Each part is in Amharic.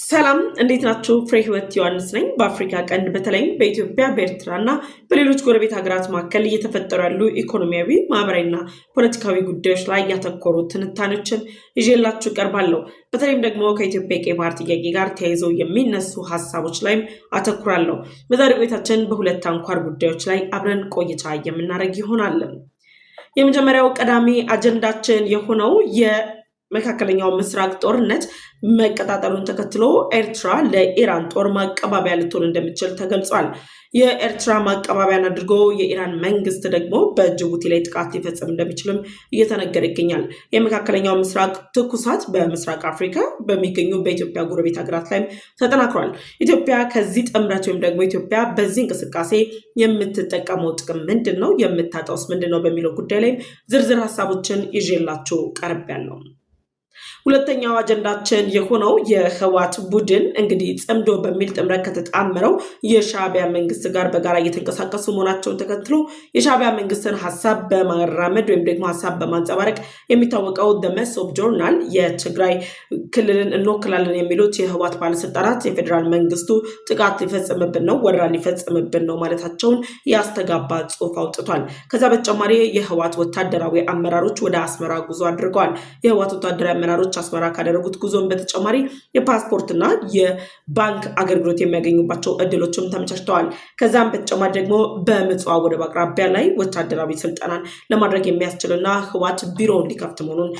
ሰላም እንዴት ናችሁ? ፍሬ ህይወት ዮሐንስ ነኝ። በአፍሪካ ቀንድ በተለይም በኢትዮጵያ በኤርትራና በሌሎች ጎረቤት ሀገራት መካከል እየተፈጠሩ ያሉ ኢኮኖሚያዊ፣ ማህበራዊና ፖለቲካዊ ጉዳዮች ላይ ያተኮሩ ትንታኔዎችን ይዤላችሁ ቀርባለሁ። በተለይም ደግሞ ከኢትዮጵያ የቀይ ባህር ጥያቄ ጋር ተያይዘው የሚነሱ ሀሳቦች ላይም አተኩራለሁ። በዛሬው ቆይታችን በሁለት አንኳር ጉዳዮች ላይ አብረን ቆይታ የምናደርግ ይሆናል። የመጀመሪያው ቀዳሚ አጀንዳችን የሆነው መካከለኛው ምስራቅ ጦርነት መቀጣጠሉን ተከትሎ ኤርትራ ለኢራን ጦር ማቀባበያ ልትሆን እንደምትችል ተገልጿል። የኤርትራ ማቀባበያን አድርጎ የኢራን መንግስት ደግሞ በጅቡቲ ላይ ጥቃት ሊፈጽም እንደሚችልም እየተነገረ ይገኛል። የመካከለኛው ምስራቅ ትኩሳት በምስራቅ አፍሪካ በሚገኙ በኢትዮጵያ ጎረቤት ሀገራት ላይም ተጠናክሯል። ኢትዮጵያ ከዚህ ጥምረት ወይም ደግሞ ኢትዮጵያ በዚህ እንቅስቃሴ የምትጠቀመው ጥቅም ምንድን ነው? የምታጣውስ ምንድን ነው? በሚለው ጉዳይ ላይ ዝርዝር ሀሳቦችን ይዤላችሁ ቀርቤያለሁ። ሁለተኛው አጀንዳችን የሆነው የህወሓት ቡድን እንግዲህ ጽምዶ በሚል ጥምረት ከተጣመረው የሻዕቢያ መንግስት ጋር በጋራ እየተንቀሳቀሱ መሆናቸውን ተከትሎ የሻዕቢያ መንግስትን ሀሳብ በማራመድ ወይም ደግሞ ሀሳብ በማንጸባረቅ የሚታወቀው መሶብ ጆርናል የትግራይ ክልልን እንወክላለን የሚሉት የህወሓት ባለስልጣናት የፌዴራል መንግስቱ ጥቃት ሊፈጽምብን ነው፣ ወረራ ሊፈጽምብን ነው ማለታቸውን ያስተጋባ ጽሑፍ አውጥቷል። ከዛ በተጨማሪ የህወሓት ወታደራዊ አመራሮች ወደ አስመራ ጉዞ አድርገዋል። የህወሓት ወታደራዊ አመራሮች አስመራ ካደረጉት ጉዞን በተጨማሪ የፓስፖርትና የባንክ አገልግሎት የሚያገኙባቸው እድሎችም ተመቻችተዋል። ከዛም በተጨማሪ ደግሞ በምጽዋ ወደብ አቅራቢያ ላይ ወታደራዊ ስልጠናን ለማድረግ የሚያስችልና ህወሓት ቢሮ እንዲከፍት መሆኑን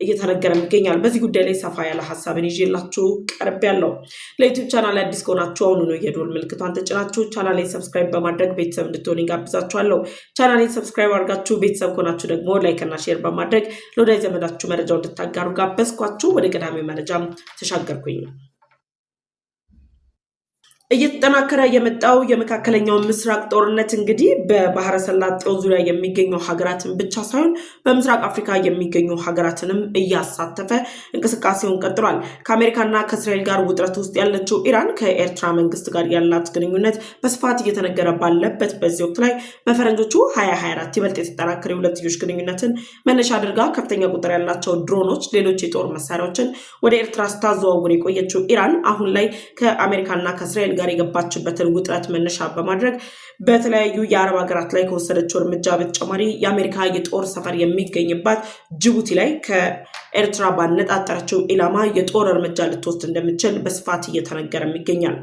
እየተነገረ ይገኛል። በዚህ ጉዳይ ላይ ሰፋ ያለ ሀሳብን ይዤላችሁ ቀርቤያለሁ። ለዩቲዩብ ቻናል አዲስ ከሆናችሁ አሁኑ ነው የደወል ምልክቷን ተጭናችሁ ቻናሌን ሰብስክራይብ በማድረግ ቤተሰብ እንድትሆኑ ጋብዛችኋለሁ። ቻናሌን ሰብስክራይብ አድርጋችሁ ቤተሰብ ከሆናችሁ ደግሞ ላይክ እና ሼር በማድረግ ለወዳጅ ዘመዳችሁ መረጃው እንድታጋሩ ጋበዝኳችሁ። ወደ ቀዳሚ መረጃም ተሻገርኩኝ። እየተጠናከረ የመጣው የመካከለኛው ምስራቅ ጦርነት እንግዲህ በባህረ ሰላጤው ዙሪያ የሚገኙ ሀገራትን ብቻ ሳይሆን በምስራቅ አፍሪካ የሚገኙ ሀገራትንም እያሳተፈ እንቅስቃሴውን ቀጥሏል። ከአሜሪካና ከእስራኤል ጋር ውጥረት ውስጥ ያለችው ኢራን ከኤርትራ መንግስት ጋር ያላት ግንኙነት በስፋት እየተነገረ ባለበት በዚህ ወቅት ላይ በፈረንጆቹ 2024 ይበልጥ የተጠናከረ የሁለትዮሽ ግንኙነትን መነሻ አድርጋ ከፍተኛ ቁጥር ያላቸው ድሮኖች፣ ሌሎች የጦር መሳሪያዎችን ወደ ኤርትራ ስታዘዋውር የቆየችው ኢራን አሁን ላይ ከአሜሪካና ከእስራኤል ጋር የገባችበትን ውጥረት መነሻ በማድረግ በተለያዩ የአረብ ሀገራት ላይ ከወሰደችው እርምጃ በተጨማሪ የአሜሪካ የጦር ሰፈር የሚገኝባት ጅቡቲ ላይ ከኤርትራ ባነጣጠረችው ኢላማ የጦር እርምጃ ልትወስድ እንደምትችል በስፋት እየተነገረ ይገኛል።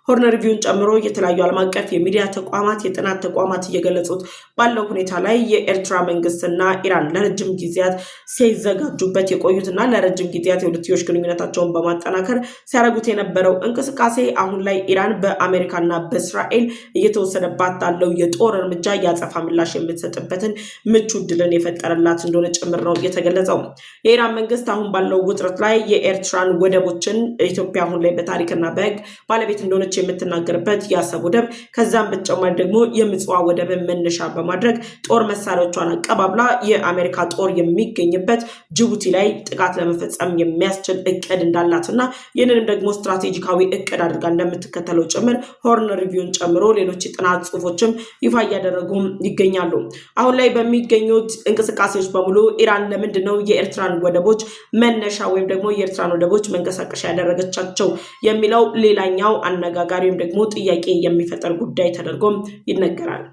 ሆርን ሪቪውን ጨምሮ የተለያዩ ዓለም አቀፍ የሚዲያ ተቋማት፣ የጥናት ተቋማት እየገለጹት ባለው ሁኔታ ላይ የኤርትራ መንግስትና ኢራን ለረጅም ጊዜያት ሲዘጋጁበት የቆዩትና ለረጅም ጊዜያት የሁለትዮሽ ግንኙነታቸውን በማጠናከር ሲያደርጉት የነበረው እንቅስቃሴ አሁን ላይ ኢራን በአሜሪካና በእስራኤል እየተወሰደባት ባለው የጦር እርምጃ ያጸፋ ምላሽ የምትሰጥበትን ምቹ ዕድልን የፈጠረላት እንደሆነ ጭምር ነው የተገለጸው። የኢራን መንግስት አሁን ባለው ውጥረት ላይ የኤርትራን ወደቦችን ኢትዮጵያ አሁን ላይ በታሪክና በሕግ ባለቤት እንደሆነች የምትናገርበት የአሰብ ወደብ ከዛም በተጨማሪ ደግሞ የምጽዋ ወደብን መነሻ በማድረግ ጦር መሳሪያዎቿን አቀባብላ የአሜሪካ ጦር የሚገኝበት ጅቡቲ ላይ ጥቃት ለመፈጸም የሚያስችል እቅድ እንዳላትና ይህንንም ደግሞ ስትራቴጂካዊ እቅድ አድርጋ እንደምትከተለው ጭምር ሆርን ሪቪውን ጨምሮ ሌሎች የጥናት ጽሁፎችም ይፋ እያደረጉ ይገኛሉ። አሁን ላይ በሚገኙት እንቅስቃሴዎች በሙሉ ኢራን ለምንድን ነው የኤርትራን ወደቦች መነሻ ወይም ደግሞ የኤርትራን ወደቦች መንቀሳቀሻ ያደረገቻቸው የሚለው ሌላኛው አነጋጋሪም ደግሞ ጥያቄ የሚፈጠር ጉዳይ ተደርጎም ይነገራል።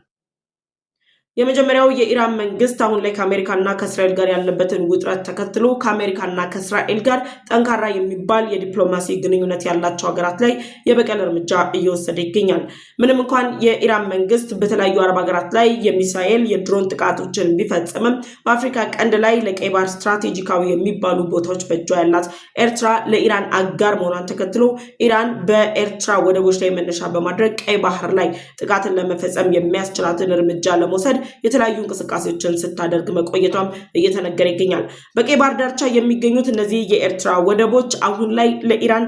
የመጀመሪያው የኢራን መንግስት አሁን ላይ ከአሜሪካና ከእስራኤል ጋር ያለበትን ውጥረት ተከትሎ ከአሜሪካና ከእስራኤል ጋር ጠንካራ የሚባል የዲፕሎማሲ ግንኙነት ያላቸው ሀገራት ላይ የበቀል እርምጃ እየወሰደ ይገኛል። ምንም እንኳን የኢራን መንግስት በተለያዩ አረብ ሀገራት ላይ የሚሳኤል የድሮን ጥቃቶችን ቢፈጽምም በአፍሪካ ቀንድ ላይ ለቀይ ባህር ስትራቴጂካዊ የሚባሉ ቦታዎች በእጇ ያላት ኤርትራ ለኢራን አጋር መሆኗን ተከትሎ ኢራን በኤርትራ ወደቦች ላይ መነሻ በማድረግ ቀይ ባህር ላይ ጥቃትን ለመፈጸም የሚያስችላትን እርምጃ ለመውሰድ የተለያዩ እንቅስቃሴዎችን ስታደርግ መቆየቷም እየተነገረ ይገኛል። በቀይ ባህር ዳርቻ የሚገኙት እነዚህ የኤርትራ ወደቦች አሁን ላይ ለኢራን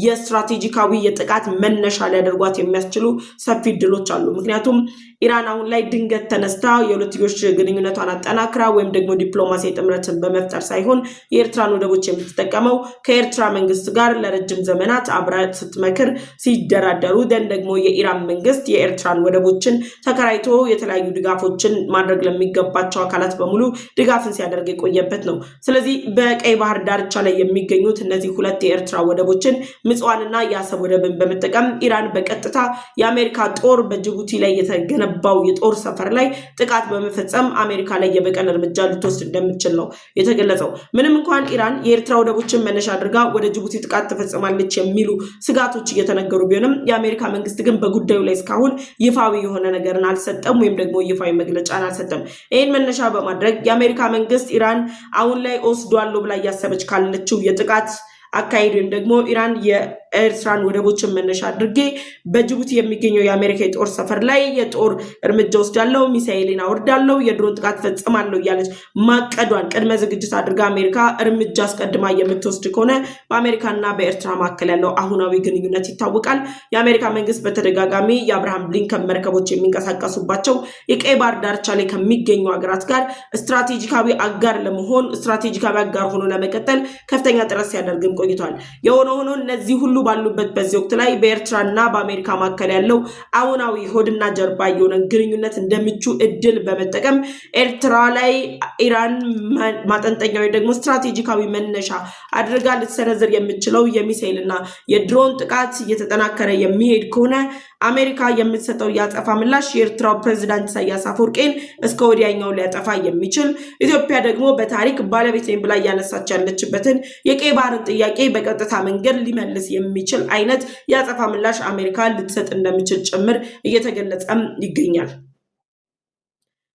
የስትራቴጂካዊ የጥቃት መነሻ ሊያደርጓት የሚያስችሉ ሰፊ እድሎች አሉ። ምክንያቱም ኢራን አሁን ላይ ድንገት ተነስታ የሁለትዮሽ ግንኙነቷን አጠናክራ ወይም ደግሞ ዲፕሎማሲ ጥምረትን በመፍጠር ሳይሆን የኤርትራን ወደቦች የምትጠቀመው ከኤርትራ መንግስት ጋር ለረጅም ዘመናት አብራ ስትመክር ሲደራደሩ ደግሞ የኢራን መንግስት የኤርትራን ወደቦችን ተከራይቶ የተለያዩ ድጋፎችን ማድረግ ለሚገባቸው አካላት በሙሉ ድጋፍን ሲያደርግ የቆየበት ነው። ስለዚህ በቀይ ባህር ዳርቻ ላይ የሚገኙት እነዚህ ሁለት የኤርትራ ወደቦችን ምጽዋንና የአሰብ ወደብን በመጠቀም ኢራን በቀጥታ የአሜሪካ ጦር በጅቡቲ ላይ የተገነባው የጦር ሰፈር ላይ ጥቃት በመፈጸም አሜሪካ ላይ የበቀል እርምጃ ልትወስድ እንደምትችል ነው የተገለጸው። ምንም እንኳን ኢራን የኤርትራ ወደቦችን መነሻ አድርጋ ወደ ጅቡቲ ጥቃት ትፈጽማለች የሚሉ ስጋቶች እየተነገሩ ቢሆንም የአሜሪካ መንግስት ግን በጉዳዩ ላይ እስካሁን ይፋዊ የሆነ ነገርን አልሰጠም ወይም ደግሞ ይፋዊ መግለጫን አልሰጠም። ይህን መነሻ በማድረግ የአሜሪካ መንግስት ኢራን አሁን ላይ ወስዷለሁ ብላ እያሰበች ካለችው የጥቃት አካሄድ ወይም ደግሞ ኢራን የኤርትራን ወደቦችን መነሻ አድርጌ በጅቡቲ የሚገኘው የአሜሪካ የጦር ሰፈር ላይ የጦር እርምጃ ወስዳለሁ፣ ሚሳኤልን አወርዳለሁ፣ የድሮን ጥቃት ፈጽማለሁ እያለች ማቀዷን ቅድመ ዝግጅት አድርጋ አሜሪካ እርምጃ አስቀድማ የምትወስድ ከሆነ በአሜሪካና በኤርትራ መካከል ያለው አሁናዊ ግንኙነት ይታወቃል። የአሜሪካ መንግስት በተደጋጋሚ የአብርሃም ሊንከን መርከቦች የሚንቀሳቀሱባቸው የቀይ ባህር ዳርቻ ላይ ከሚገኙ ሀገራት ጋር ስትራቴጂካዊ አጋር ለመሆን ስትራቴጂካዊ አጋር ሆኖ ለመቀጠል ከፍተኛ ጥረት ሲያደርግም ቆይቷል። የሆነ ሆኖ እነዚህ ሁሉ ባሉበት በዚህ ወቅት ላይ በኤርትራና በአሜሪካ መካከል ያለው አሁናዊ ሆድና ጀርባ የሆነ ግንኙነት እንደምቹ እድል በመጠቀም ኤርትራ ላይ ኢራን ማጠንጠኛው ደግሞ ስትራቴጂካዊ መነሻ አድርጋ ልትሰነዝር የምትችለው የሚሳኤልና የድሮን ጥቃት እየተጠናከረ የሚሄድ ከሆነ አሜሪካ የምትሰጠው ያጠፋ ምላሽ የኤርትራው ፕሬዝዳንት ኢሳያስ አፈወርቂን እስከ ወዲያኛው ሊያጠፋ የሚችል ኢትዮጵያ ደግሞ በታሪክ ባለቤት ነኝ ብላ ያነሳች ያለችበትን የቀይ ባህርን ጥያቄ በቀጥታ መንገድ ሊመልስ የሚችል አይነት ያጠፋ ምላሽ አሜሪካ ልትሰጥ እንደምትችል ጭምር እየተገለጸም ይገኛል።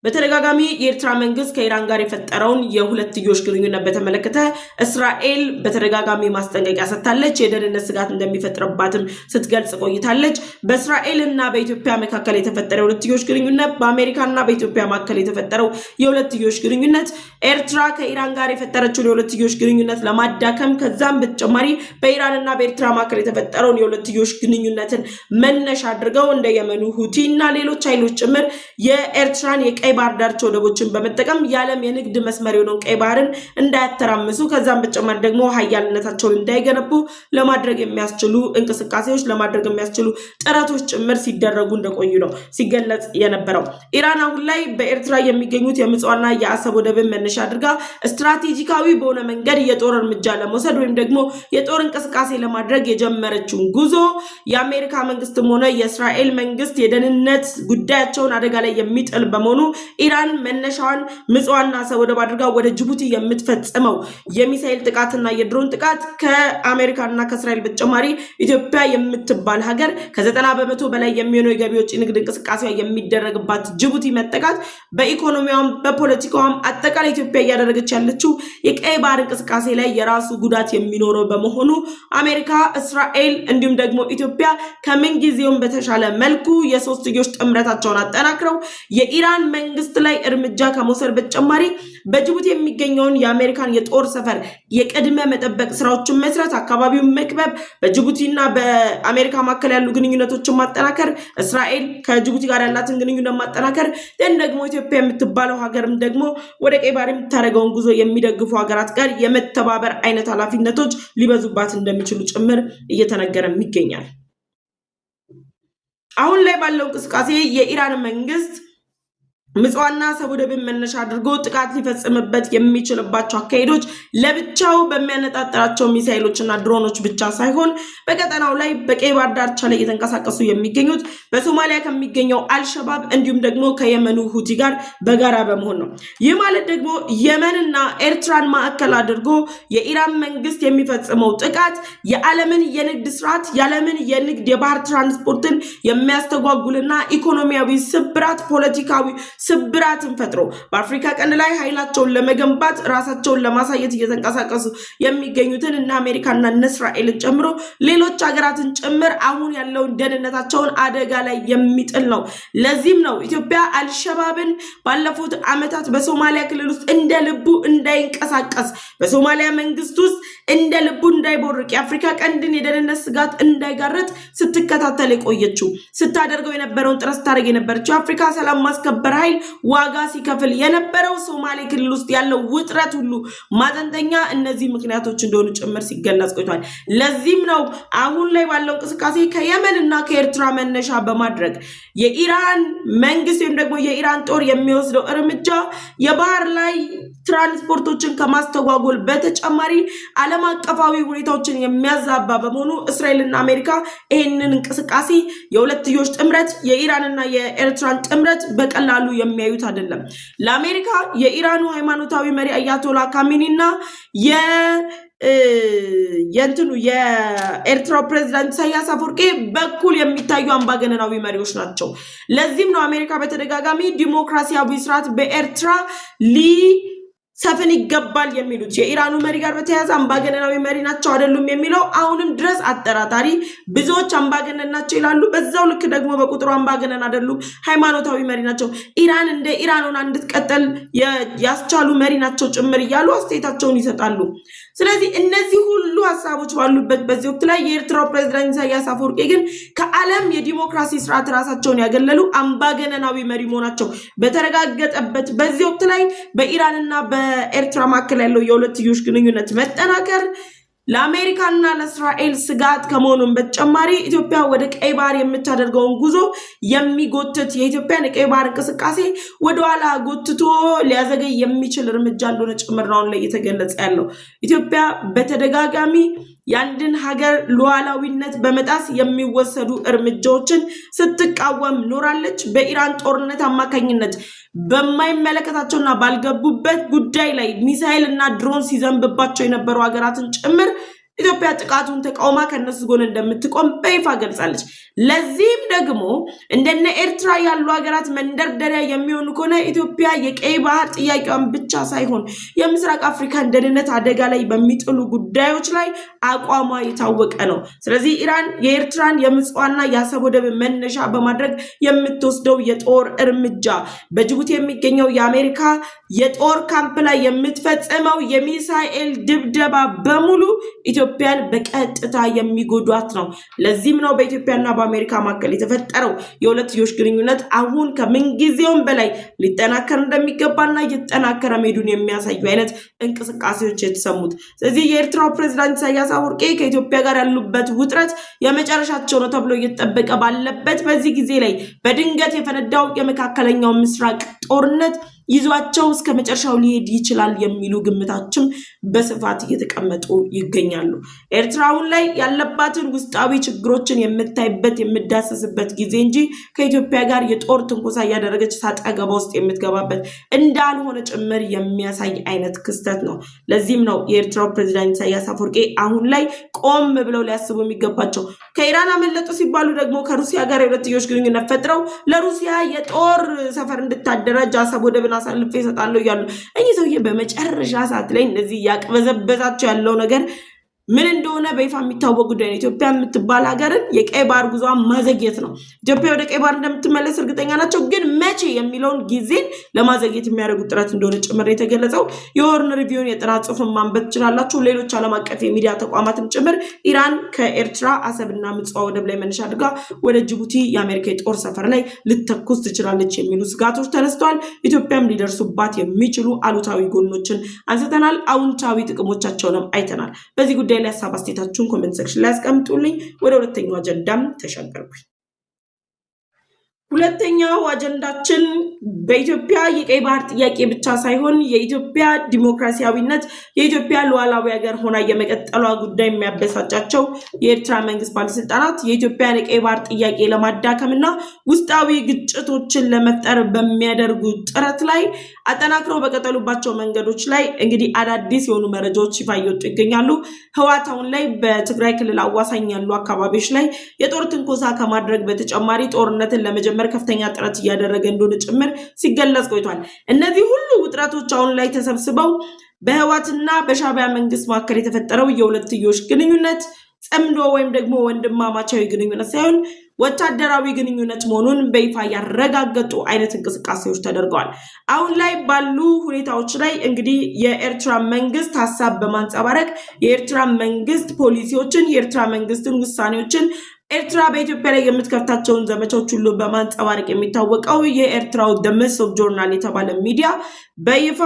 በተደጋጋሚ የኤርትራ መንግስት ከኢራን ጋር የፈጠረውን የሁለትዮሽ ግንኙነት በተመለከተ እስራኤል በተደጋጋሚ ማስጠንቀቂያ ሰጥታለች። የደህንነት ስጋት እንደሚፈጥርባትም ስትገልጽ ቆይታለች። በእስራኤልና በኢትዮጵያ መካከል የተፈጠረው የሁለትዮሽ ግንኙነት፣ በአሜሪካና በኢትዮጵያ መካከል የተፈጠረው የሁለትዮሽ ግንኙነት ኤርትራ ከኢራን ጋር የፈጠረችውን የሁለትዮሽ ግንኙነት ለማዳከም ከዛም በተጨማሪ በኢራንና በኤርትራ መካከል የተፈጠረውን የሁለትዮሽ ግንኙነትን መነሻ አድርገው እንደ የመኑ ሁቲ እና ሌሎች ኃይሎች ጭምር የኤርትራን የቀይ ባህር ዳርቻ ወደቦችን በመጠቀም የዓለም የንግድ መስመር የሆነውን ቀይ ባህርን እንዳያተራምሱ ከዛም በተጨማሪ ደግሞ ሀያልነታቸውን እንዳይገነቡ ለማድረግ የሚያስችሉ እንቅስቃሴዎች ለማድረግ የሚያስችሉ ጥረቶች ጭምር ሲደረጉ እንደቆዩ ነው ሲገለጽ የነበረው። ኢራን አሁን ላይ በኤርትራ የሚገኙት የምጽዋና የአሰብ ወደብን መነሻ አድርጋ ስትራቴጂካዊ በሆነ መንገድ የጦር እርምጃ ለመውሰድ ወይም ደግሞ የጦር እንቅስቃሴ ለማድረግ የጀመረችውን ጉዞ የአሜሪካ መንግስትም ሆነ የእስራኤል መንግስት የደህንነት ጉዳያቸውን አደጋ ላይ የሚጥል በመሆኑ ኢራን መነሻዋን ምጽዋና አሰብ ወደብ አድርጋ ወደ ጅቡቲ የምትፈጽመው የሚሳኤል ጥቃትና የድሮን ጥቃት ከአሜሪካና ከእስራኤል በተጨማሪ ኢትዮጵያ የምትባል ሀገር ከ90% በላይ የሚሆነው የገቢ ወጪ ንግድ እንቅስቃሴ የሚደረግባት ጅቡቲ መጠቃት በኢኮኖሚያም በፖለቲካዋም አጠቃላይ ኢትዮጵያ እያደረገች ያለችው የቀይ ባህር እንቅስቃሴ ላይ የራሱ ጉዳት የሚኖረው በመሆኑ አሜሪካ፣ እስራኤል እንዲሁም ደግሞ ኢትዮጵያ ከምንጊዜውም በተሻለ መልኩ የሶስትዮሽ ጥምረታቸውን አጠናክረው የኢራን መንግስት ላይ እርምጃ ከመውሰድ በተጨማሪ በጅቡቲ የሚገኘውን የአሜሪካን የጦር ሰፈር የቅድመ መጠበቅ ስራዎችን መስራት፣ አካባቢውን መክበብ፣ በጅቡቲና በአሜሪካ መካከል ያሉ ግንኙነቶችን ማጠናከር፣ እስራኤል ከጅቡቲ ጋር ያላትን ግንኙነት ማጠናከር፣ ደግሞ ኢትዮጵያ የምትባለው ሀገርም ደግሞ ወደ ቀይ ባህር የምታደርገውን ጉዞ የሚደግፉ ሀገራት ጋር የመተባበር አይነት ኃላፊነቶች ሊበዙባት እንደሚችሉ ጭምር እየተነገረም ይገኛል። አሁን ላይ ባለው እንቅስቃሴ የኢራን መንግስት ምጽዋና አሰብ ወደብን መነሻ አድርጎ ጥቃት ሊፈጽምበት የሚችልባቸው አካሄዶች ለብቻው በሚያነጣጥራቸው ሚሳኤሎችና ድሮኖች ብቻ ሳይሆን በቀጠናው ላይ በቀይ ባህር ዳርቻ ላይ እየተንቀሳቀሱ የሚገኙት በሶማሊያ ከሚገኘው አልሸባብ እንዲሁም ደግሞ ከየመኑ ሁቲ ጋር በጋራ በመሆን ነው። ይህ ማለት ደግሞ የመንና ኤርትራን ማዕከል አድርጎ የኢራን መንግስት የሚፈጽመው ጥቃት የዓለምን የንግድ ስርዓት የዓለምን የንግድ የባህር ትራንስፖርትን የሚያስተጓጉልና ኢኮኖሚያዊ ስብራት ፖለቲካዊ ስብራትን ፈጥሮ በአፍሪካ ቀንድ ላይ ኃይላቸውን ለመገንባት ራሳቸውን ለማሳየት እየተንቀሳቀሱ የሚገኙትን እና አሜሪካና እስራኤልን ጨምሮ ሌሎች ሀገራትን ጭምር አሁን ያለውን ደህንነታቸውን አደጋ ላይ የሚጥል ነው። ለዚህም ነው ኢትዮጵያ አልሸባብን ባለፉት ዓመታት በሶማሊያ ክልል ውስጥ እንደ ልቡ እንዳይንቀሳቀስ በሶማሊያ መንግስት ውስጥ እንደ ልቡ እንዳይቦርቅ የአፍሪካ ቀንድን የደህንነት ስጋት እንዳይጋረጥ ስትከታተል የቆየችው ስታደርገው የነበረውን ጥረት ስታደርግ የነበረችው የአፍሪካ ሰላም ማስከበር ኃይል ዋጋ ሲከፍል የነበረው ሶማሌ ክልል ውስጥ ያለው ውጥረት ሁሉ ማጠንጠኛ እነዚህ ምክንያቶች እንደሆኑ ጭምር ሲገለጽ ቆይቷል። ለዚህም ነው አሁን ላይ ባለው እንቅስቃሴ ከየመን እና ከኤርትራ መነሻ በማድረግ የኢራን መንግስት ወይም ደግሞ የኢራን ጦር የሚወስደው እርምጃ የባህር ላይ ትራንስፖርቶችን ከማስተጓጎል በተጨማሪ ዓለም አቀፋዊ ሁኔታዎችን የሚያዛባ በመሆኑ እስራኤልና አሜሪካ ይህንን እንቅስቃሴ የሁለትዮሽ ጥምረት የኢራንና የኤርትራን ጥምረት በቀላሉ የሚያዩት አይደለም። ለአሜሪካ የኢራኑ ሃይማኖታዊ መሪ አያቶላ ካሚኒና የኤርትራው ፕሬዝዳንት ኢሳያስ አፈወርቂ በኩል የሚታዩ አምባገነናዊ መሪዎች ናቸው። ለዚህም ነው አሜሪካ በተደጋጋሚ ዲሞክራሲያዊ ስርዓት በኤርትራ ሰፍን ይገባል የሚሉት የኢራኑ መሪ ጋር በተያያዘ አምባገነናዊ መሪ ናቸው አይደሉም የሚለው አሁንም ድረስ አጠራጣሪ። ብዙዎች አምባገነን ናቸው ይላሉ፣ በዛው ልክ ደግሞ በቁጥሩ አምባገነን አይደሉም፣ ሃይማኖታዊ መሪ ናቸው፣ ኢራን እንደ ኢራን ሆና እንድትቀጥል ያስቻሉ መሪ ናቸው ጭምር እያሉ አስተያየታቸውን ይሰጣሉ። ስለዚህ እነዚህ ሁሉ ሀሳቦች ባሉበት በዚህ ወቅት ላይ የኤርትራው ፕሬዝዳንት ኢሳያስ አፈወርቂ ግን ከዓለም የዲሞክራሲ ስርዓት ራሳቸውን ያገለሉ አምባገነናዊ መሪ መሆናቸው በተረጋገጠበት በዚህ ወቅት ላይ በኢራንና በኤርትራ መካከል ያለው የሁለትዮሽ ግንኙነት መጠናከር ለአሜሪካና ለእስራኤል ስጋት ከመሆኑም በተጨማሪ ኢትዮጵያ ወደ ቀይ ባህር የምታደርገውን ጉዞ የሚጎትት የኢትዮጵያን የቀይ ባህር እንቅስቃሴ ወደኋላ ጎትቶ ሊያዘገይ የሚችል እርምጃ እንደሆነ ጭምር ነው ላይ እየተገለጸ ያለው። ኢትዮጵያ በተደጋጋሚ የአንድን ሀገር ሉዓላዊነት በመጣስ የሚወሰዱ እርምጃዎችን ስትቃወም ኖራለች። በኢራን ጦርነት አማካኝነት በማይመለከታቸውና ባልገቡበት ጉዳይ ላይ ሚሳኤል እና ድሮን ሲዘንብባቸው የነበሩ ሀገራትን ጭምር ኢትዮጵያ ጥቃቱን ተቃውማ ከነሱ ጎን እንደምትቆም በይፋ ገልጻለች። ለዚህም ደግሞ እንደነ ኤርትራ ያሉ ሀገራት መንደርደሪያ የሚሆኑ ከሆነ ኢትዮጵያ የቀይ ባህር ጥያቄዋን ብቻ ሳይሆን የምስራቅ አፍሪካን ደህንነት አደጋ ላይ በሚጥሉ ጉዳዮች ላይ አቋሟ የታወቀ ነው። ስለዚህ ኢራን የኤርትራን የምጽዋና የአሰብ ወደብ መነሻ በማድረግ የምትወስደው የጦር እርምጃ፣ በጅቡቲ የሚገኘው የአሜሪካ የጦር ካምፕ ላይ የምትፈጽመው የሚሳኤል ድብደባ በሙሉ ኢትዮጵያን በቀጥታ የሚጎዷት ነው። ለዚህም ነው በኢትዮጵያና በአሜሪካ መካከል የተፈጠረው የሁለትዮሽ ግንኙነት አሁን ከምንጊዜውም በላይ ሊጠናከር እንደሚገባና እየተጠናከረ መሄዱን የሚያሳዩ አይነት እንቅስቃሴዎች የተሰሙት። ስለዚህ የኤርትራው ፕሬዝዳንት ኢሳያስ አፈወርቂ ከኢትዮጵያ ጋር ያሉበት ውጥረት የመጨረሻቸው ነው ተብሎ እየተጠበቀ ባለበት በዚህ ጊዜ ላይ በድንገት የፈነዳው የመካከለኛው ምስራቅ ጦርነት ይዟቸው እስከ መጨረሻው ሊሄድ ይችላል የሚሉ ግምታችም በስፋት እየተቀመጡ ይገኛሉ። ኤርትራ አሁን ላይ ያለባትን ውስጣዊ ችግሮችን የምታይበት የምዳሰስበት ጊዜ እንጂ ከኢትዮጵያ ጋር የጦር ትንኮሳ እያደረገች ሳጠገባ ውስጥ የምትገባበት እንዳልሆነ ጭምር የሚያሳይ አይነት ክስተት ነው። ለዚህም ነው የኤርትራው ፕሬዝዳንት ኢሳያስ አፈወርቂ አሁን ላይ ቆም ብለው ሊያስቡ የሚገባቸው። ከኢራን አመለጡ ሲባሉ ደግሞ ከሩሲያ ጋር የሁለትዮሽ ግንኙነት ፈጥረው ለሩሲያ የጦር ሰፈር እንድታደራጅ አሰብ ወደብን አሳልፌ እሰጣለሁ እያሉ እኚህ ሰውዬ በመጨረሻ ሰዓት ላይ እንደዚህ ያቅበዘበዛቸው ያለው ነገር ምን እንደሆነ በይፋ የሚታወቅ ጉዳይ ነው። ኢትዮጵያ የምትባል ሀገርን የቀይ ባህር ጉዞዋን ማዘግየት ነው። ኢትዮጵያ ወደ ቀይ ባህር እንደምትመለስ እርግጠኛ ናቸው፣ ግን መቼ የሚለውን ጊዜን ለማዘግየት የሚያደርጉት ጥረት እንደሆነ ጭምር የተገለጸው የሆርን ሪቪውን የጥናት ጽሑፍን ማንበብ ትችላላችሁ። ሌሎች ዓለም አቀፍ የሚዲያ ተቋማትም ጭምር ኢራን ከኤርትራ አሰብና ምጽዋ ወደብ ላይ መነሻ አድርጋ ወደ ጅቡቲ የአሜሪካ የጦር ሰፈር ላይ ልተኩስ ትችላለች የሚሉ ስጋቶች ተነስተዋል። ኢትዮጵያም ሊደርሱባት የሚችሉ አሉታዊ ጎኖችን አንስተናል፣ አዎንታዊ ጥቅሞቻቸውንም አይተናል። በዚህ ጉዳይ ላይ ሀሳብ አስተያየታችሁን ኮሜንት ሴክሽን ላይ አስቀምጡልኝ። ወደ ሁለተኛው አጀንዳም ተሻገርኩኝ። ሁለተኛው አጀንዳችን በኢትዮጵያ የቀይ ባህር ጥያቄ ብቻ ሳይሆን የኢትዮጵያ ዲሞክራሲያዊነት የኢትዮጵያ ሉዓላዊ ሀገር ሆና የመቀጠሏ ጉዳይ የሚያበሳጫቸው የኤርትራ መንግስት ባለስልጣናት የኢትዮጵያን የቀይ ባህር ጥያቄ ለማዳከምና ውስጣዊ ግጭቶችን ለመፍጠር በሚያደርጉ ጥረት ላይ አጠናክረው በቀጠሉባቸው መንገዶች ላይ እንግዲህ አዳዲስ የሆኑ መረጃዎች ይፋ እየወጡ ይገኛሉ። ህወሓት አሁን ላይ በትግራይ ክልል አዋሳኝ ያሉ አካባቢዎች ላይ የጦር ትንኮሳ ከማድረግ በተጨማሪ ጦርነትን ለመጀመር ለመጀመር ከፍተኛ ጥረት እያደረገ እንደሆነ ጭምር ሲገለጽ ቆይቷል። እነዚህ ሁሉ ውጥረቶች አሁን ላይ ተሰብስበው በህወሓትና በሻዕቢያ መንግስት መካከል የተፈጠረው የሁለትዮሽ ግንኙነት ጸምዶ ወይም ደግሞ ወንድማማቻዊ ግንኙነት ሳይሆን ወታደራዊ ግንኙነት መሆኑን በይፋ ያረጋገጡ አይነት እንቅስቃሴዎች ተደርገዋል። አሁን ላይ ባሉ ሁኔታዎች ላይ እንግዲህ የኤርትራ መንግስት ሐሳብ በማንጸባረቅ የኤርትራ መንግስት ፖሊሲዎችን የኤርትራ መንግስትን ውሳኔዎችን ኤርትራ በኢትዮጵያ ላይ የምትከፍታቸውን ዘመቻዎች ሁሉ በማንጸባረቅ የሚታወቀው የኤርትራው ደመሶብ ጆርናል የተባለ ሚዲያ በይፋ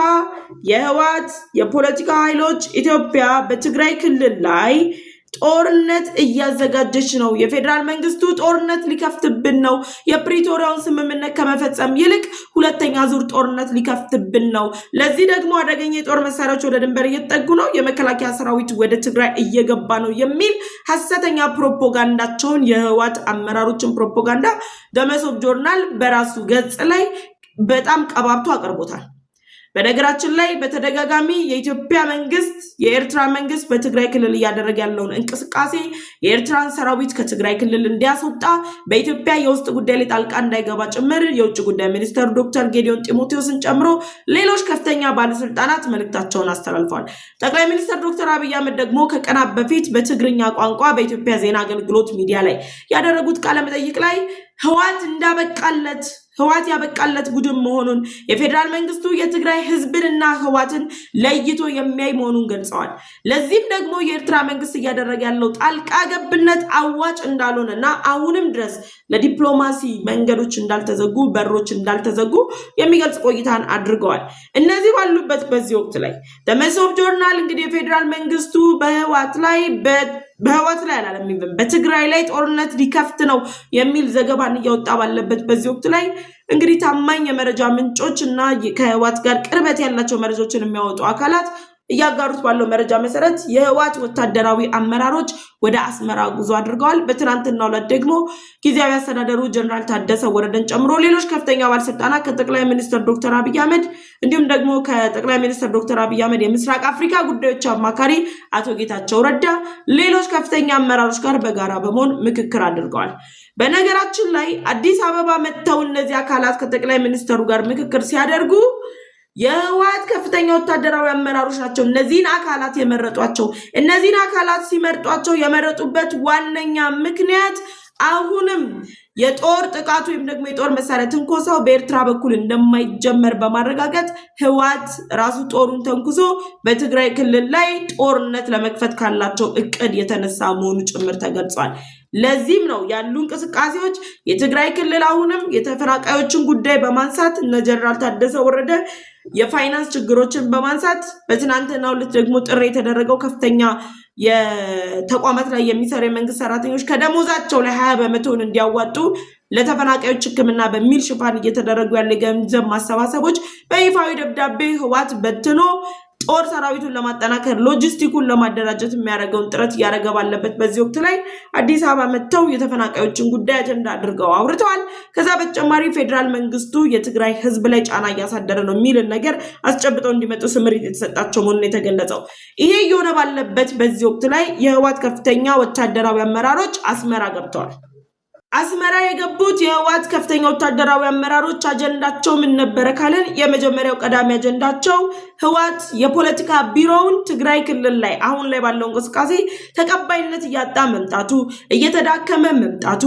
የህወሓት የፖለቲካ ኃይሎች ኢትዮጵያ በትግራይ ክልል ላይ ጦርነት እያዘጋጀች ነው፣ የፌደራል መንግስቱ ጦርነት ሊከፍትብን ነው፣ የፕሪቶሪያውን ስምምነት ከመፈጸም ይልቅ ሁለተኛ ዙር ጦርነት ሊከፍትብን ነው፣ ለዚህ ደግሞ አደገኛ የጦር መሳሪያዎች ወደ ድንበር እየተጠጉ ነው፣ የመከላከያ ሰራዊት ወደ ትግራይ እየገባ ነው የሚል ሐሰተኛ ፕሮፓጋንዳቸውን የህወሓት አመራሮችን ፕሮፓጋንዳ ደመሶብ ጆርናል በራሱ ገጽ ላይ በጣም ቀባብቶ አቅርቦታል። በነገራችን ላይ በተደጋጋሚ የኢትዮጵያ መንግስት የኤርትራ መንግስት በትግራይ ክልል እያደረገ ያለውን እንቅስቃሴ የኤርትራን ሰራዊት ከትግራይ ክልል እንዲያስወጣ በኢትዮጵያ የውስጥ ጉዳይ ላይ ጣልቃ እንዳይገባ ጭምር የውጭ ጉዳይ ሚኒስትር ዶክተር ጌዲዮን ጢሞቴዎስን ጨምሮ ሌሎች ከፍተኛ ባለስልጣናት መልእክታቸውን አስተላልፈዋል። ጠቅላይ ሚኒስትር ዶክተር አብይ አህመድ ደግሞ ከቀናት በፊት በትግርኛ ቋንቋ በኢትዮጵያ ዜና አገልግሎት ሚዲያ ላይ ያደረጉት ቃለ መጠይቅ ላይ ህወሓት ያበቃለት ቡድን መሆኑን የፌደራል መንግስቱ የትግራይ ህዝብንና ህወሓትን ለይቶ የሚያይ መሆኑን ገልጸዋል። ለዚህም ደግሞ የኤርትራ መንግስት እያደረገ ያለው ጣልቃ ገብነት አዋጭ እንዳልሆነና አሁንም ድረስ ለዲፕሎማሲ መንገዶች እንዳልተዘጉ በሮች እንዳልተዘጉ የሚገልጽ ቆይታን አድርገዋል። እነዚህ ባሉበት በዚህ ወቅት ላይ ደመሶብ ጆርናል እንግዲህ የፌደራል መንግስቱ በህወሓት ላይ አላለም በትግራይ ላይ ጦርነት ሊከፍት ነው የሚል ዘገባን እያወጣ ባለበት በዚህ ወቅት ላይ እንግዲህ ታማኝ የመረጃ ምንጮች እና ከህወሓት ጋር ቅርበት ያላቸው መረጃዎችን የሚያወጡ አካላት እያጋሩት ባለው መረጃ መሰረት የህወሓት ወታደራዊ አመራሮች ወደ አስመራ ጉዞ አድርገዋል። በትናንትናው ዕለት ደግሞ ጊዜያዊ አስተዳደሩ ጀነራል ታደሰ ወረደን ጨምሮ ሌሎች ከፍተኛ ባለስልጣናት ከጠቅላይ ሚኒስትር ዶክተር አብይ አህመድ እንዲሁም ደግሞ ከጠቅላይ ሚኒስትር ዶክተር አብይ አህመድ የምስራቅ አፍሪካ ጉዳዮች አማካሪ አቶ ጌታቸው ረዳ ሌሎች ከፍተኛ አመራሮች ጋር በጋራ በመሆን ምክክር አድርገዋል። በነገራችን ላይ አዲስ አበባ መጥተው እነዚህ አካላት ከጠቅላይ ሚኒስትሩ ጋር ምክክር ሲያደርጉ የህወሓት ከፍተኛ ወታደራዊ አመራሮች ናቸው እነዚህን አካላት የመረጧቸው። እነዚህን አካላት ሲመርጧቸው የመረጡበት ዋነኛ ምክንያት አሁንም የጦር ጥቃቱ ወይም ደግሞ የጦር መሳሪያ ትንኮሳው በኤርትራ በኩል እንደማይጀመር በማረጋገጥ ህወሓት ራሱ ጦሩን ተንኩሶ በትግራይ ክልል ላይ ጦርነት ለመክፈት ካላቸው እቅድ የተነሳ መሆኑ ጭምር ተገልጿል። ለዚህም ነው ያሉ እንቅስቃሴዎች የትግራይ ክልል አሁንም የተፈናቃዮችን ጉዳይ በማንሳት እነ ጀነራል ታደሰ ወረደ የፋይናንስ ችግሮችን በማንሳት በትናንትናው ዕለት ደግሞ ጥሪ የተደረገው ከፍተኛ የተቋማት ላይ የሚሰሩ የመንግስት ሰራተኞች ከደሞዛቸው ላይ 20% እንዲያዋጡ ለተፈናቃዮች ሕክምና በሚል ሽፋን እየተደረጉ ያለ ገንዘብ ማሰባሰቦች በይፋዊ ደብዳቤ ህወሓት በትኖ ጦር ሰራዊቱን ለማጠናከር ሎጂስቲኩን ለማደራጀት የሚያደርገውን ጥረት እያደረገ ባለበት በዚህ ወቅት ላይ አዲስ አበባ መጥተው የተፈናቃዮችን ጉዳይ አጀንዳ አድርገው አውርተዋል። ከዛ በተጨማሪ ፌደራል መንግስቱ የትግራይ ህዝብ ላይ ጫና እያሳደረ ነው የሚል ነገር አስጨብጠው እንዲመጡ ስምሪት የተሰጣቸው መሆኑን የተገለጸው። ይሄ እየሆነ ባለበት በዚህ ወቅት ላይ የህወሓት ከፍተኛ ወታደራዊ አመራሮች አስመራ ገብተዋል። አስመራ የገቡት የህወሓት ከፍተኛ ወታደራዊ አመራሮች አጀንዳቸው ምን ነበረ ካለን የመጀመሪያው ቀዳሚ አጀንዳቸው ህወሓት የፖለቲካ ቢሮውን ትግራይ ክልል ላይ አሁን ላይ ባለው እንቅስቃሴ ተቀባይነት እያጣ መምጣቱ እየተዳከመ መምጣቱ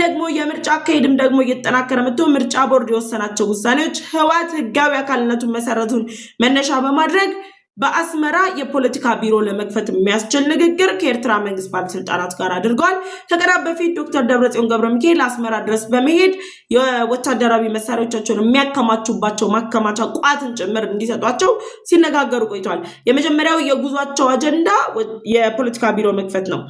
ደግሞ የምርጫ አካሄድም ደግሞ እየተጠናከረ መጥቶ ምርጫ ቦርድ የወሰናቸው ውሳኔዎች ህወሓት ህጋዊ አካልነቱን መሰረቱን መነሻ በማድረግ በአስመራ የፖለቲካ ቢሮ ለመክፈት የሚያስችል ንግግር ከኤርትራ መንግስት ባለስልጣናት ጋር አድርገዋል። ከቀናት በፊት ዶክተር ደብረጽዮን ገብረሚካኤል አስመራ ድረስ በመሄድ የወታደራዊ መሳሪያዎቻቸውን የሚያከማቹባቸው ማከማቻ ቋትን ጭምር እንዲሰጧቸው ሲነጋገሩ ቆይተዋል። የመጀመሪያው የጉዟቸው አጀንዳ የፖለቲካ ቢሮ መክፈት ነው።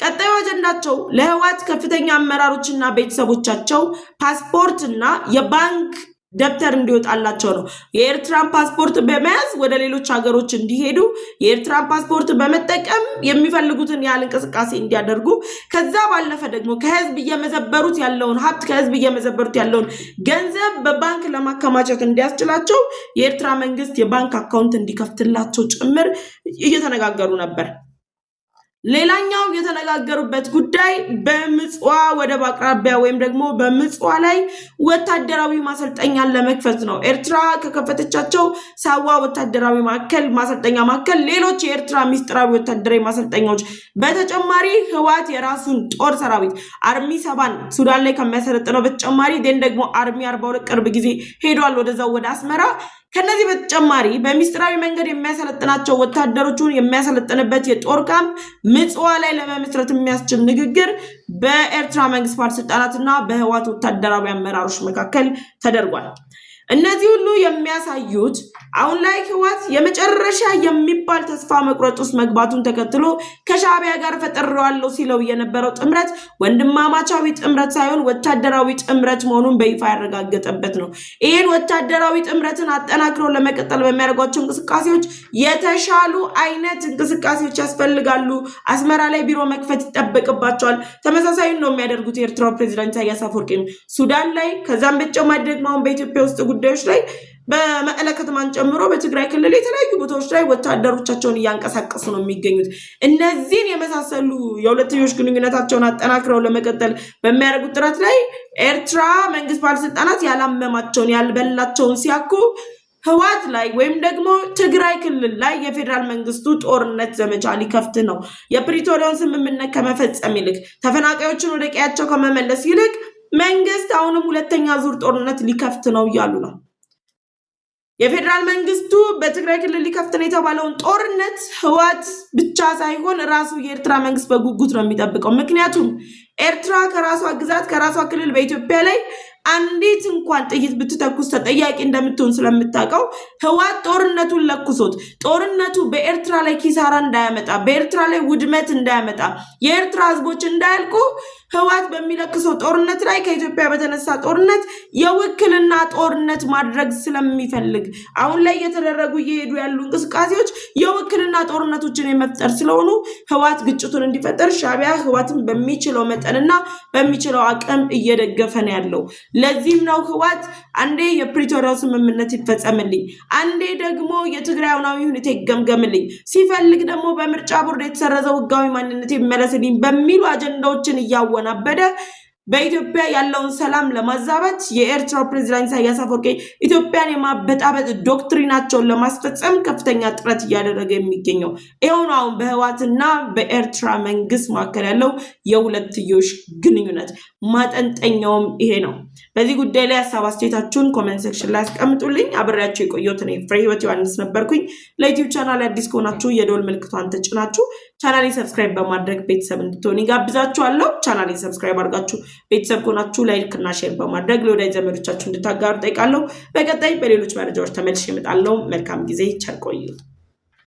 ቀጣዩ አጀንዳቸው ለህወሓት ከፍተኛ አመራሮችና ቤተሰቦቻቸው ፓስፖርትና የባንክ ደብተር እንዲወጣላቸው ነው። የኤርትራን ፓስፖርት በመያዝ ወደ ሌሎች ሀገሮች እንዲሄዱ የኤርትራን ፓስፖርት በመጠቀም የሚፈልጉትን ያህል እንቅስቃሴ እንዲያደርጉ ከዛ ባለፈ ደግሞ ከህዝብ እየመዘበሩት ያለውን ሀብት ከህዝብ እየመዘበሩት ያለውን ገንዘብ በባንክ ለማከማቸት እንዲያስችላቸው የኤርትራ መንግስት የባንክ አካውንት እንዲከፍትላቸው ጭምር እየተነጋገሩ ነበር። ሌላኛው የተነጋገሩበት ጉዳይ በምጽዋ ወደብ አቅራቢያ ወይም ደግሞ በምጽዋ ላይ ወታደራዊ ማሰልጠኛን ለመክፈት ነው። ኤርትራ ከከፈተቻቸው ሳዋ ወታደራዊ ማሰልጠኛ ማዕከል ሌሎች የኤርትራ ሚስጥራዊ ወታደራዊ ማሰልጠኛዎች በተጨማሪ ህወሓት የራሱን ጦር ሰራዊት አርሚ 7 ሱዳን ላይ ከሚያሰለጥነው በተጨማሪ ደግሞ አርሚ 42 ቅርብ ጊዜ ሄዷል ወደዛው ወደ አስመራ። ከነዚህ በተጨማሪ በሚስጥራዊ መንገድ የሚያሰለጥናቸው ወታደሮቹን የሚያሰለጥንበት የጦር ካምፕ ምጽዋ ላይ ለመመስረት የሚያስችል ንግግር በኤርትራ መንግስት ባለስልጣናትና በህወሓት ወታደራዊ አመራሮች መካከል ተደርጓል። እነዚህ ሁሉ የሚያሳዩት አሁን ላይ ህወሓት የመጨረሻ የሚባል ተስፋ መቁረጥ ውስጥ መግባቱን ተከትሎ ከሻዕቢያ ጋር ፈጥሬዋለሁ ሲለው የነበረው ጥምረት ወንድማማቻዊ ጥምረት ሳይሆን ወታደራዊ ጥምረት መሆኑን በይፋ ያረጋገጠበት ነው። ይህን ወታደራዊ ጥምረትን አጠናክረው ለመቀጠል በሚያደርጓቸው እንቅስቃሴዎች የተሻሉ አይነት እንቅስቃሴዎች ያስፈልጋሉ። አስመራ ላይ ቢሮ መክፈት ይጠበቅባቸዋል። ተመሳሳዩን ነው የሚያደርጉት የኤርትራው ፕሬዚዳንት ኢሳያስ አፈወርቂ ሱዳን ላይ፣ ከዛም በተጨማሪ ደግሞ አሁን በኢትዮጵያ ውስጥ ጉዳዮች ላይ በመቀለ ከተማን ጨምሮ በትግራይ ክልል የተለያዩ ቦታዎች ላይ ወታደሮቻቸውን እያንቀሳቀሱ ነው የሚገኙት። እነዚህን የመሳሰሉ የሁለትዮሽ ግንኙነታቸውን አጠናክረው ለመቀጠል በሚያደርጉት ጥረት ላይ ኤርትራ መንግስት ባለስልጣናት ያላመማቸውን ያልበላቸውን ሲያኩ ህወሓት ላይ ወይም ደግሞ ትግራይ ክልል ላይ የፌዴራል መንግስቱ ጦርነት ዘመቻ ሊከፍት ነው። የፕሪቶሪያውን ስምምነት ከመፈጸም ይልቅ ተፈናቃዮችን ወደ ቀያቸው ከመመለስ ይልቅ መንግስት አሁንም ሁለተኛ ዙር ጦርነት ሊከፍት ነው እያሉ ነው። የፌዴራል መንግስቱ በትግራይ ክልል ሊከፍት ነው የተባለውን ጦርነት ህወሓት ብቻ ሳይሆን ራሱ የኤርትራ መንግስት በጉጉት ነው የሚጠብቀው። ምክንያቱም ኤርትራ ከራሷ ግዛት ከራሷ ክልል በኢትዮጵያ ላይ አንዲት እንኳን ጥይት ብትተኩስ ተጠያቂ እንደምትሆን ስለምታውቀው ህወሓት ጦርነቱን ለኩሶት ጦርነቱ በኤርትራ ላይ ኪሳራ እንዳያመጣ በኤርትራ ላይ ውድመት እንዳያመጣ የኤርትራ ህዝቦች እንዳያልቁ ህወሓት በሚለክሰው ጦርነት ላይ ከኢትዮጵያ በተነሳ ጦርነት የውክልና ጦርነት ማድረግ ስለሚፈልግ አሁን ላይ እየተደረጉ እየሄዱ ያሉ እንቅስቃሴዎች የውክልና ጦርነቶችን የመፍጠር ስለሆኑ ህወሓት ግጭቱን እንዲፈጠር ሻዕቢያ ህወሓትን በሚችለው መጠንና በሚችለው አቅም እየደገፈ ነው ያለው። ለዚህም ነው ህወሓት አንዴ የፕሪቶሪያው ስምምነት ይፈጸምልኝ፣ አንዴ ደግሞ የትግራይ አሁናዊ ሁኔታ ይገምገምልኝ፣ ሲፈልግ ደግሞ በምርጫ ቦርድ የተሰረዘው ህጋዊ ማንነት ይመለስልኝ በሚሉ አጀንዳዎችን እያወናበደ በኢትዮጵያ ያለውን ሰላም ለማዛባት የኤርትራው ፕሬዝዳንት ኢሳያስ አፈወርቂ ኢትዮጵያን የማበጣበጥ ዶክትሪናቸውን ለማስፈጸም ከፍተኛ ጥረት እያደረገ የሚገኘው ይኸው ነው። አሁን በህወሓትና በኤርትራ መንግስት መካከል ያለው የሁለትዮሽ ግንኙነት ማጠንጠኛውም ይሄ ነው። በዚህ ጉዳይ ላይ ሀሳብ አስተያየታችሁን ኮሜንት ሴክሽን ላይ አስቀምጡልኝ። አብሬያችሁ የቆየሁት እኔ ፍሬህይወት ዮሐንስ ነበርኩኝ። ለዩቲዩብ ቻናል አዲስ ከሆናችሁ የደወል ምልክቷን ተጭናችሁ ቻናሌን ሰብስክራይብ በማድረግ ቤተሰብ እንድትሆኑ ጋብዛችኋለሁ። ቻናሌን ሰብስክራይብ አድርጋችሁ ቤተሰብ ከሆናችሁ ላይክ እና ሼር በማድረግ ለወዳጅ ዘመዶቻችሁ እንድታጋሩ ጠይቃለሁ። በቀጣይ በሌሎች መረጃዎች ተመልሼ እመጣለሁ። መልካም ጊዜ፣ ቸር ቆዩ።